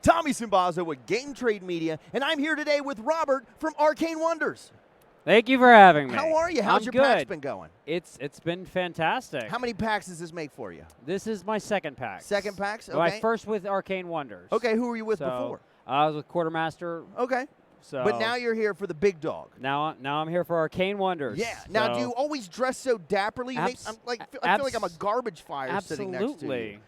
Tommy Simbazo with Game Trade Media, and I'm here today with Robert from Arcane Wonders. Thank you for having me. How are you? How's your PAX been going? It's been fantastic. How many packs does this make for you? This is my second PAX. Second PAX? Okay. My first with Arcane Wonders. Okay, who were you with before? I was with Quartermaster. Okay. So but now you're here for the big dog. Now I'm here for Arcane Wonders. Yeah. Now, do you always dress so dapperly? I feel like I'm a garbage fire sitting next to you.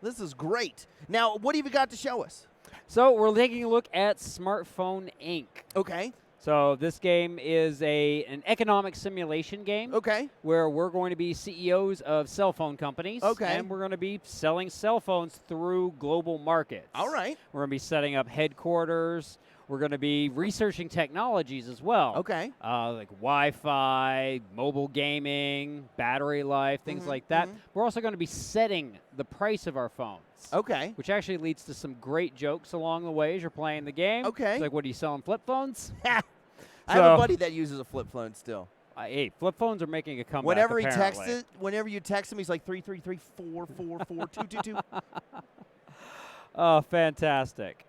This is great. Now, what have you got to show us? So we're taking a look at Smartphone Inc. Okay. So this game is an economic simulation game. Okay. Where we're going to be CEOs of cell phone companies. Okay. And we're going to be selling cell phones through global markets. All right. We're going to be setting up headquarters. We're going to be researching technologies as well. Okay. Like Wi-Fi, mobile gaming, battery life, things like that. We're also going to be setting the price of our phones. Okay. Which actually leads to some great jokes along the way as you're playing the game. Okay. It's like, what are you selling, flip phones? I have a buddy that uses a flip phone still. Hey, flip phones are making a comeback. Whenever apparently. whenever you text him, he's like 333-444-222. Oh, fantastic.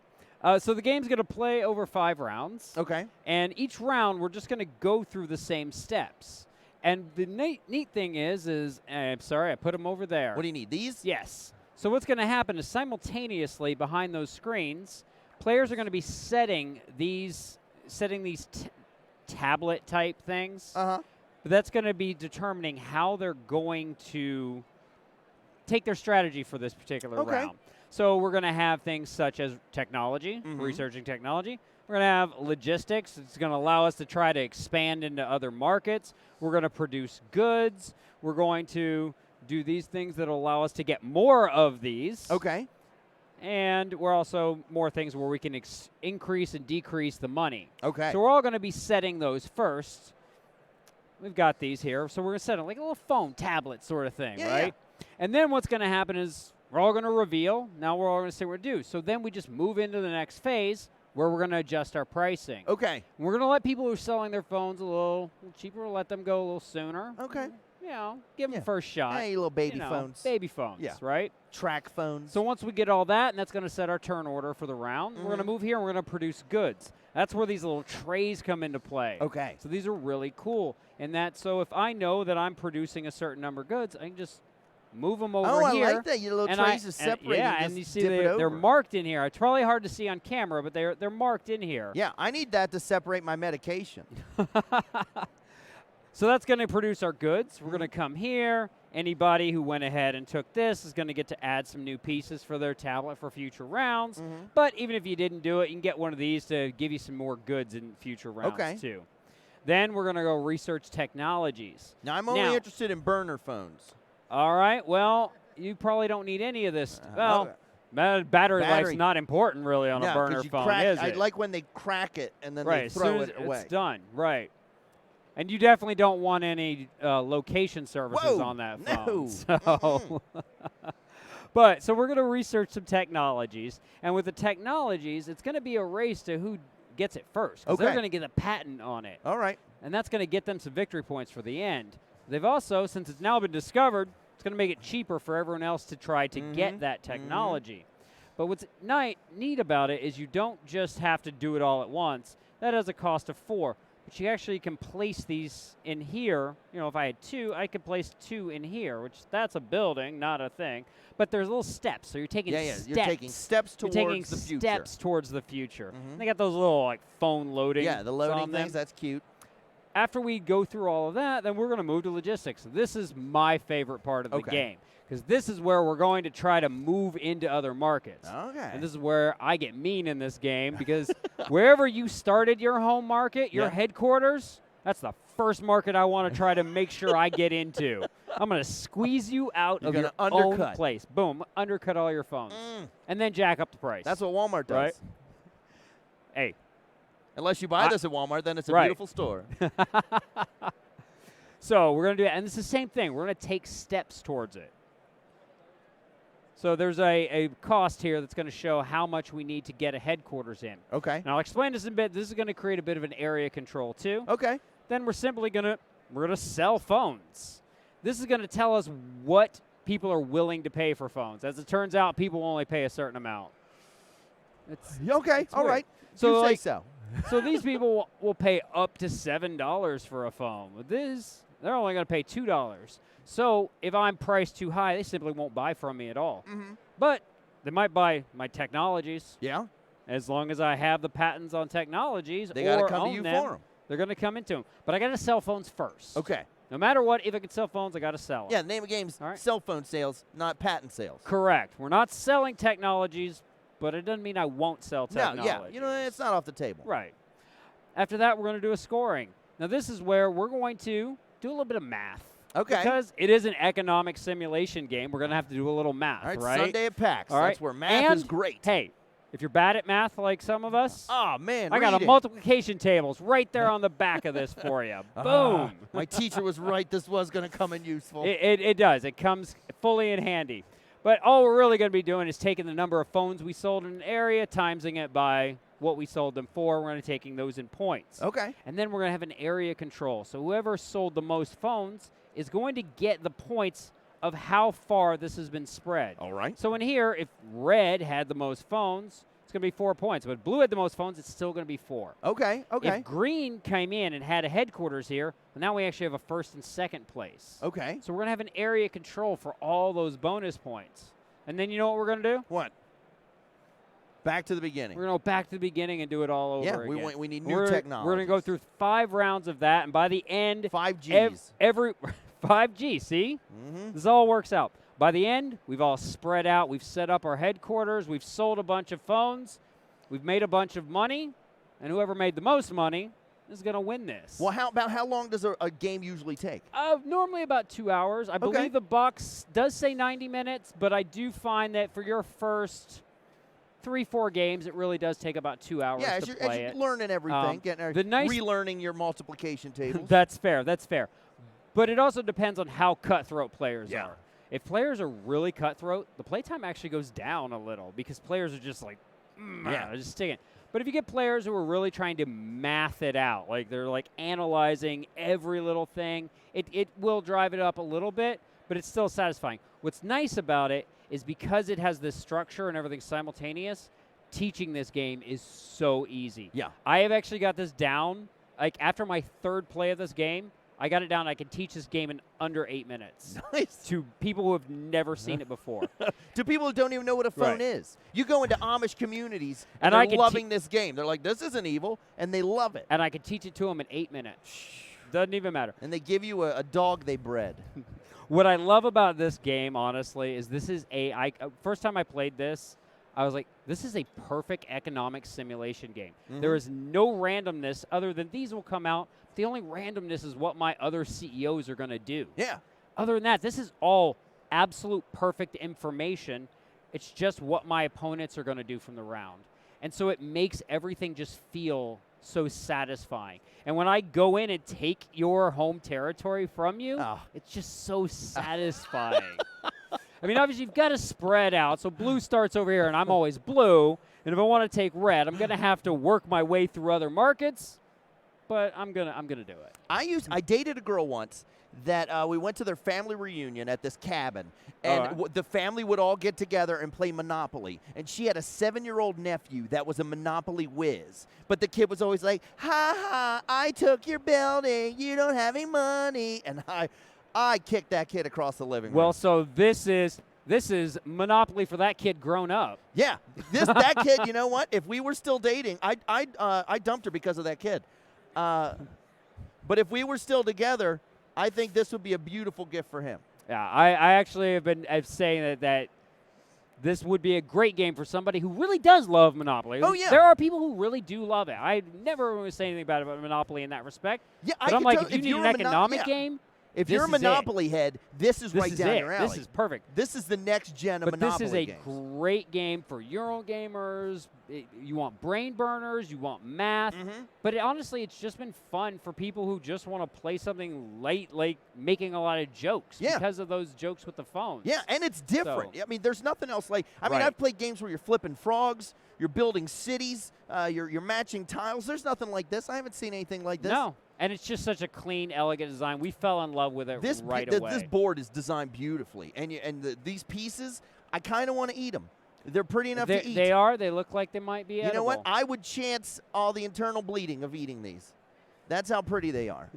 So the game's going to play over 5 rounds. Okay. And each round, we're just going to go through the same steps. And the neat thing is I'm sorry, I put them over there. What do you need, these? Yes. So what's going to happen is simultaneously behind those screens, players are going to be setting these tablet type things. Uh-huh. But that's going to be determining how they're going to take their strategy for this particular round. So we're going to have things such as technology, researching technology. We're going to have logistics. It's going to allow us to try to expand into other markets. We're going to produce goods. We're going to do these things that will allow us to get more of these. Okay. And we're also more things where we can increase and decrease the money. Okay. So we're all going to be setting those first. We've got these here. So we're going to set it like a little phone, tablet sort of thing, right? Yeah. And then what's going to happen is we're all going to reveal. Now we're all going to say what to do. So then we just move into the next phase where we're going to adjust our pricing. Okay. We're going to let people who are selling their phones a little cheaper, we'll let them go a little sooner. Okay. You know, give them first shot. Hey, little baby phones. Baby phones, right? Track phones. So once we get all that, and that's going to set our turn order for the round, we're going to move here and we're going to produce goods. That's where these little trays come into play. Okay. So these are really cool. And so if I know that I'm producing a certain number of goods, I can just move them over here. Oh, I like that. Your little trays is separated. Yeah, and you see they're marked in here. It's probably hard to see on camera, but they're marked in here. Yeah, I need that to separate my medication. So that's going to produce our goods. We're going to come here. Anybody who went ahead and took this is going to get to add some new pieces for their tablet for future rounds. But even if you didn't do it, you can get one of these to give you some more goods in future rounds too. Then we're going to go research technologies. Now, I'm only interested in burner phones. All right. Well, you probably don't need any of this. Battery life's not important really on a burner phone, is it? I like when they crack it and then they throw it away. It's done. Right. And you definitely don't want any location services on that phone. So so we're going to research some technologies. And with the technologies, it's going to be a race to who gets it first. Because they're going to get a patent on it. All right. And that's going to get them some victory points for the end. They've also, since it's now been discovered, it's going to make it cheaper for everyone else to try to get that technology. But what's neat about it is you don't just have to do it all at once. That has a cost of 4. But you actually can place these in here. You know, if I had 2, I could place 2 in here, which that's a building, not a thing. But there's little steps, so you're taking steps. You're taking steps towards the future. Steps towards the future. They got those little like phone loading. Yeah, the loading things. That's cute. After we go through all of that, then we're going to move to logistics. This is my favorite part of the game. Because this is where we're going to try to move into other markets. Okay. And this is where I get mean in this game because wherever you started your home market, your headquarters, that's the first market I want to try to make sure I get into. I'm going to squeeze you out of your own place. Boom, undercut all your phones. And then jack up the price. That's what Walmart does. Right? Hey. Unless you buy this at Walmart, then it's a beautiful store. So we're going to do it. And it's the same thing. We're going to take steps towards it. So there's a cost here that's going to show how much we need to get a headquarters in. Okay. Now I'll explain this in a bit. This is going to create a bit of an area control too. Okay. Then we're simply going to sell phones. This is going to tell us what people are willing to pay for phones. As it turns out, people only pay a certain amount. Okay, all right. So you say so. So these people will pay up to $7 for a phone. With this, they're only going to pay $2. So if I'm priced too high, they simply won't buy from me at all. But they might buy my technologies. Yeah. As long as I have the patents on technologies, they got to come to you for them. They're going to come into them. But I got to sell phones first. Okay. No matter what, if I can sell phones, I got to sell them. Yeah, the name of the game's cell phone sales, not patent sales. Correct. We're not selling technologies, but it doesn't mean I won't sell technology. No, yeah. It's not off the table. Right. After that, we're going to do a scoring. Now, this is where we're going to do a little bit of math. Okay. Because it is an economic simulation game, we're going to have to do a little math, All right? right? Sunday at PAX. All right. That's where math is great. Hey, if you're bad at math like some of us, oh, man, I got a multiplication tables right there on the back of this for you. Boom. My teacher was right. This was going to come in useful. It does. It comes fully in handy. But all we're really going to be doing is taking the number of phones we sold in an area, timesing it by what we sold them for. We're going to be taking those in points. Okay. And then we're going to have an area control. So whoever sold the most phones is going to get the points of how far this has been spread. All right. So in here, if red had the most phones, it's going to be 4 points. But if blue had the most phones, it's still going to be 4. Okay, okay. If green came in and had a headquarters here, well, now we actually have a first and second place. Okay. So we're going to have an area control for all those bonus points. And then you know what we're going to do? What? Back to the beginning. We're going to go back to the beginning and do it all over again. Yeah, we need new technology. We're going to go through 5 rounds of that, and by the end, 5Gs. Every 5G, see? This all works out. By the end, we've all spread out. We've set up our headquarters. We've sold a bunch of phones. We've made a bunch of money, and whoever made the most money is going to win this. Well, how long does a game usually take? Normally about 2 hours. I believe the box does say 90 minutes, but I do find that for your first 3-4 games, it really does take about 2 hours to play it. As you're learning everything, relearning your multiplication tables. That's fair. That's fair. But it also depends on how cutthroat players are. If players are really cutthroat, the playtime actually goes down a little because players are just like, just sticking. But if you get players who are really trying to math it out, like they're like analyzing every little thing, it will drive it up a little bit, but it's still satisfying. What's nice about it is because it has this structure and everything's simultaneous, teaching this game is so easy. Yeah. I have actually got this down. Like after my 3rd play of this game, I got it down. I can teach this game in under 8 minutes. Nice. To people who have never seen it before. To people who don't even know what a phone is. You go into Amish communities and they're loving this game. They're like, this isn't evil, and they love it. And I can teach it to them in 8 minutes. Doesn't even matter. And they give you a dog they bred. What I love about this game, honestly, is this is first time I played this, I was like, this is a perfect economic simulation game. There is no randomness other than these will come out. The only randomness is what my other CEOs are going to do. Yeah. Other than that, this is all absolute perfect information. It's just what my opponents are going to do from the round. And so it makes everything just feel so satisfying. And when I go in and take your home territory from you, it's just so satisfying. I mean, obviously, you've got to spread out. So blue starts over here, and I'm always blue. And if I want to take red, I'm going to have to work my way through other markets. But I'm gonna do it. I dated a girl once that we went to their family reunion at this cabin, and the family would all get together and play Monopoly. And she had a 7-year-old nephew that was a Monopoly whiz. But the kid was always like, "Ha ha! I took your building. You don't have any money." And I kicked that kid across the living room. Well, so this is Monopoly for that kid grown up. Yeah, that kid. You know what? If we were still dating, I dumped her because of that kid. But if we were still together, I think this would be a beautiful gift for him. Yeah, I actually have been saying that this would be a great game for somebody who really does love Monopoly. Oh, yeah. There are people who really do love it. I never want to say anything bad about Monopoly in that respect. Yeah, but I'm like, if you need an economic game, if you're a Monopoly head, this is right down your alley. This is perfect. This is the next gen of Monopoly games. This is a great game for Eurogamers. You want brain burners. You want math. But honestly, it's just been fun for people who just want to play something light, like making a lot of jokes because of those jokes with the phones. Yeah, and it's different. I mean, there's nothing else like. I mean, I've played games where you're flipping frogs, you're building cities, you're matching tiles. There's nothing like this. I haven't seen anything like this. No. And it's just such a clean, elegant design. We fell in love with it right away. This board is designed beautifully. And these pieces, I kind of want to eat them. They're pretty enough to eat. They are. They look like they might be edible. You know what? I would chance all the internal bleeding of eating these. That's how pretty they are.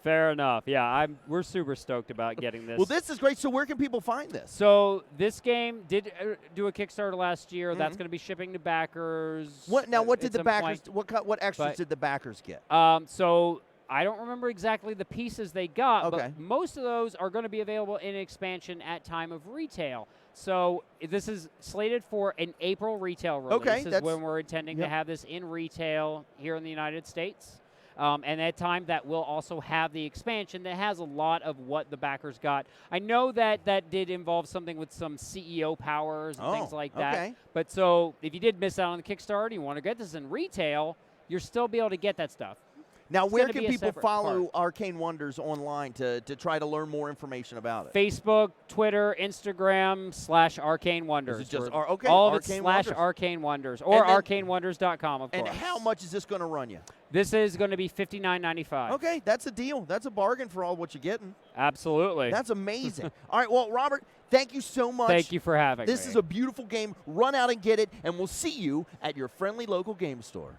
Fair enough. Yeah, we're super stoked about getting this. Well, this is great. So where can people find this? So this game did do a Kickstarter last year. That's going to be shipping to backers. What did the backers? What extras did the backers get? So I don't remember exactly the pieces they got, Okay. but most of those are going to be available in expansion at time of retail. So this is slated for an April retail release. Okay, is when we're intending to have this in retail here in the United States. And at time that will also have the expansion that has a lot of what the backers got. I know that did involve something with some CEO powers and things like that. Okay. But so if you did miss out on the Kickstarter and you want to get this in retail, you'll still be able to get that stuff. Now, It's where gonna can be a people separate follow part. Arcane Wonders online to try to learn more information about it? Facebook, Twitter, Instagram /Arcane Wonders. Is it just all of Arcane it Wonders? /Arcane Wonders or arcanewonders.com, of course. And how much is this going to run you? This is going to be $59.95. Okay, that's a deal. That's a bargain for all what you're getting. Absolutely. That's amazing. All right, well, Robert, thank you so much. Thank you for having me. This is a beautiful game. Run out and get it, and we'll see you at your friendly local game store.